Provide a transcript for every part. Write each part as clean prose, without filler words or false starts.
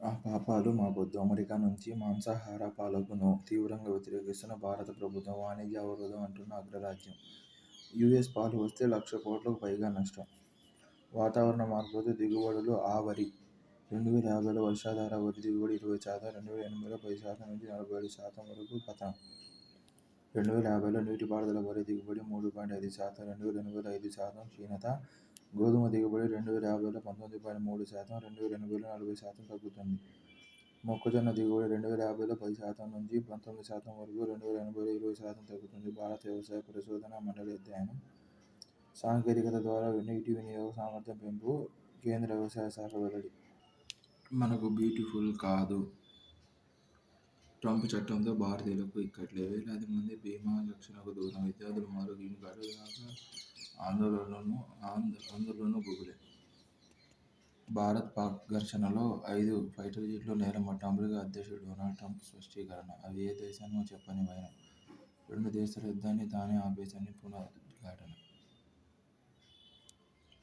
ఆ పాపాలు మాకొద్దు. అమెరికా నుంచి మాంసాహార పాలకును తీవ్రంగా వ్యతిరేకిస్తున్న భారత ప్రభుత్వం వాణిజ్య అవరోధం అంటున్న అగ్రరాజ్యం. యూఎస్ పాలు వస్తే 1,00,000 కోట్లకు పైగా నష్టం. వాతావరణ మార్పులతో దిగుబడులు వరి 2050లో వర్షాధార వరి దిగుబడి 20%, 2080లో 10% నుంచి 47% వరకు పతనం. 2050లో నీటిపారుదల వరి దిగుబడి 3.5%, 2080లో 5% క్షీణత. గోధుమ దిగుబడి 2050లో 19.3%, 2080లో 40% తగ్గుతుంది. మొక్కజొన్న దిగుబడి 2050లో 10% నుంచి 19% వరకు, 2080లో 20% తగ్గుతుంది. భారత వ్యవసాయ పరిశోధనా మండలి అధ్యయనం. సాంకేతికత ద్వారా నీటి వినియోగ సామర్థ్యం పెంపు. కేంద్ర వ్యవసాయ శాఖ వెల్లడి. మనకు బ్యూటిఫుల్ కాదు. ట్రంప్ చట్టంతో భారతీయులకు ఇక్కట్లే. వేలాది మంది బీమా రక్షణకు దూరం. విద్యార్థులు మరో గ్రీన్ కార్డు రాక ఆందోళనలో గుబులే. భారత్-పాక్ ఘర్షణలో 5 ఫైటర్ జెట్లు నేలమట్టం. అమెరికా అధ్యక్షుడు డొనాల్డ్ ట్రంప్ స్పష్టీకరణ. అవి ఏ దేశానికో చెప్పని వైనం. 2 దేశాల యుద్ధాన్ని తానే ఆపేశానని పునరుద్ఘాటన.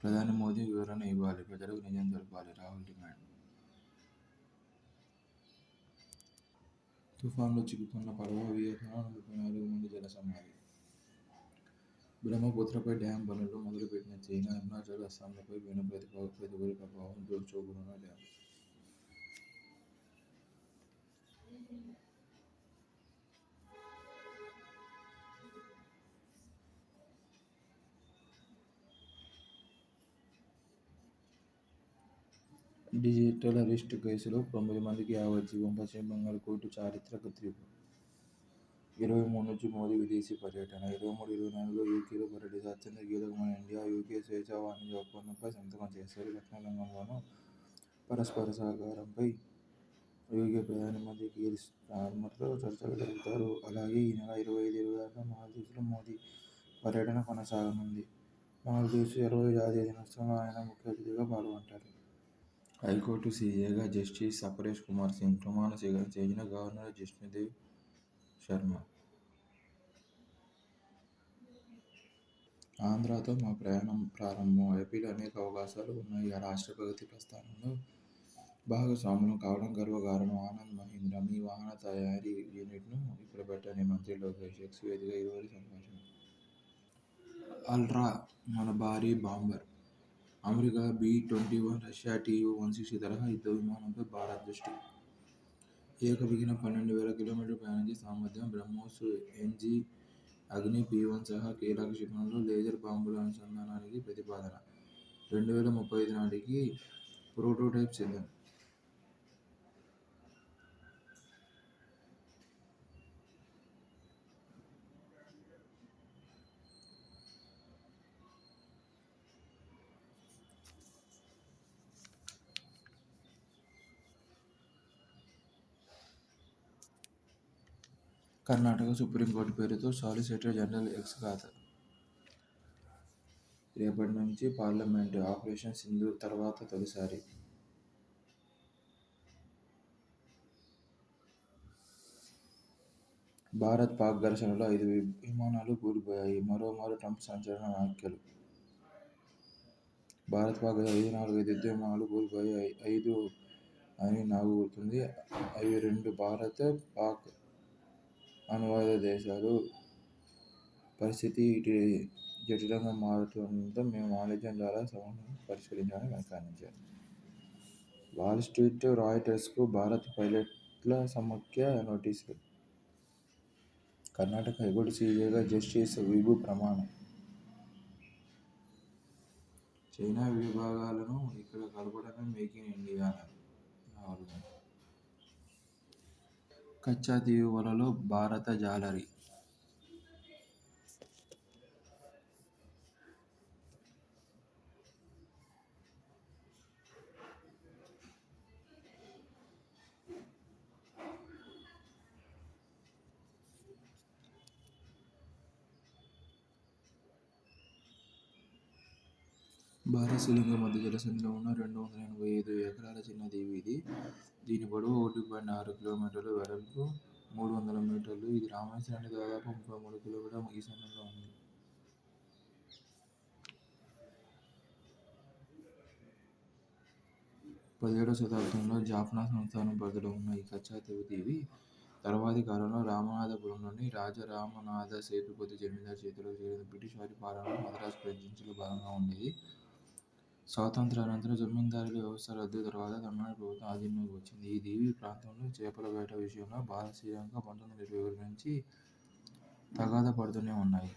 ప్రధాని మోదీ వివరణ ఇవ్వాలి. ప్రజలకు నిజం తెలపాలి. రాహుల్ డిమాండ్. తుఫాన్లో చిక్కుకున్న పడవ వియత్నాంలో 34 మంది జలసమాధి. బ్రహ్మపుత్రపై డ్యాం పనులు మొదలుపెట్టిన చైనా. అరుణాచల్, అస్సాంలపై పెను ప్రతికూల ప్రభావం చూపనున్న డ్యాం. డిజిటల్ అరెస్టు కేసులో 9 మందికి యావజ్జీవం. పశ్చిమ బెంగాల్ కోర్టు చారిత్రక తీర్పు. 23 నుంచి మోదీ విదేశీ పర్యటన. 23-24లో యూకేలో పర్యటిస్తారు. అత్యంత కీలకమైన ఇండియా-యూకే స్వేచ్ఛా వాణిజ్య ఒప్పందంపై సంతకం చేస్తారు. రక్షణ రంగంలోనూ పరస్పర సహకారంపై యూకే ప్రధానమంత్రి కీర్ స్టార్మర్తో చర్చలు జరుపుతారు. అలాగే ఈ నెల 25-26లో మాల్దీవ్స్లో మోదీ పర్యటన కొనసాగనుంది. మాల్దీవ్స్ 20వ జాతీయ దినోత్సవంలో ఆయన ముఖ్య అతిథిగా పాల్గొంటారు. హైకోర్టు సీజేగా జస్టిస్ అపరేష్ కుమార్ సింగ్ ప్రమాణ స్వీకారం చేసిన గవర్నర్ జిష్ణుదేవ్ శర్మ. ఆంధ్రతో మా ప్రయాణం ప్రారంభం. ఏపీలో అనేక అవకాశాలు ఉన్నాయి. ఆ రాష్ట్ర ప్రగతి ప్రస్థానంలో భాగస్వాములం కావడం గర్వకారణం. ఆనంద్ మహీంద్రా మీ వాహన తయారీ యూనిట్ను ఇక్కడ పెట్టండి. మంత్రి లోకేష్. ఎక్స్ వేదికగా ఇరువురి సంభాషణ. అల్ట్రా మన భారీ bomber. America B-21, Russia Tu-160 తరహా యుద్ధ విమానంపై భారత్ దృష్టి. ఏకవిగిన 12,000 కిలోమీటర్లు ప్రయాణించే సామర్థ్యం. బ్రహ్మోస్, NG, అగ్ని, P-1 సహా కీలక క్షిపణులు, లేజర్ బాంబుల అనుసంధానానికి ప్రతిపాదన. 2035 నాటికి ప్రోటోటైప్ సిద్ధం. కర్ణాటక సుప్రీంకోర్టు పేరుతో సాలిసిటర్ జనరల్ ఎక్స్ ఖాతా. రేపటి నుంచి పార్లమెంటు. ఆపరేషన్ సింధూర్ తర్వాత తొలిసారి. భారత్-పాక్ ఘర్షణలో 5 విమానాలు కూలిపోయాయి. మరోమారు ట్రంప్ సంచలన వ్యాఖ్యలు. భారత్-పాక్ 5 యుద్ధ విమానాలు కూలిపోయాయి. 5 అని నాకు గుర్తుంది. అవి 2 భారత, పాక్ అనుబంధ దేశాలు. పరిస్థితి జటిలంగా మారుతుండటంతో మేము వాణిజ్యం ద్వారా సమస్యను పరిష్కరించాలని వ్యాఖ్యానించారు. వాల్స్ట్రీట్, రాయిటర్స్కు భారత పైలట్ల సమాఖ్య నోటీసులు. కర్ణాటక హైకోర్టు సీజేగా జస్టిస్ విభు ప్రమాణం. చైనా విడిభాగాలను ఇక్కడ కలపడమే make in India Rahul Gandhi. Katchatheevu వలలో భారత జాలరీ. భారత్, శ్రీలంక మధ్య జలసంధిలో ఉన్న 285 ఎకరాల చిన్న దీవి ఇది. దీని పొడవు 1.6 కిలోమీటర్లు, వెడల్పు 300 మీటర్లు. ఇది రామేశ్వరానికి దాదాపు 33 కిలోమీటర్ల ఈశాన్యంలో ఉంది. 17వ శతాబ్దంలో జాఫ్నా సంస్థానం పరిధిలో ఉన్న ఈ కచ్చాతెవు దీవి తరువాతి కాలంలో రామనాథపురంలోని రాజరామనాథ సేతుపతి జమీందారు చేతిలోకి చేరింది. బ్రిటిష్ వారి పాలనలో మద్రాసు ప్రెసిడెన్సీలో భాగంగా ఉండేది. స్వాతంత్ర్యానంతరం జమీందారీ వ్యవస్థ రద్దు తర్వాత తమిళనాడు ప్రభుత్వం ఆధీనంలోకి వచ్చింది. ఈ దీవి ప్రాంతంలో చేపల వేట విషయంలో భారత్, శ్రీలంక 1921 నుంచి తగాదా పడుతూనే ఉన్నాయి.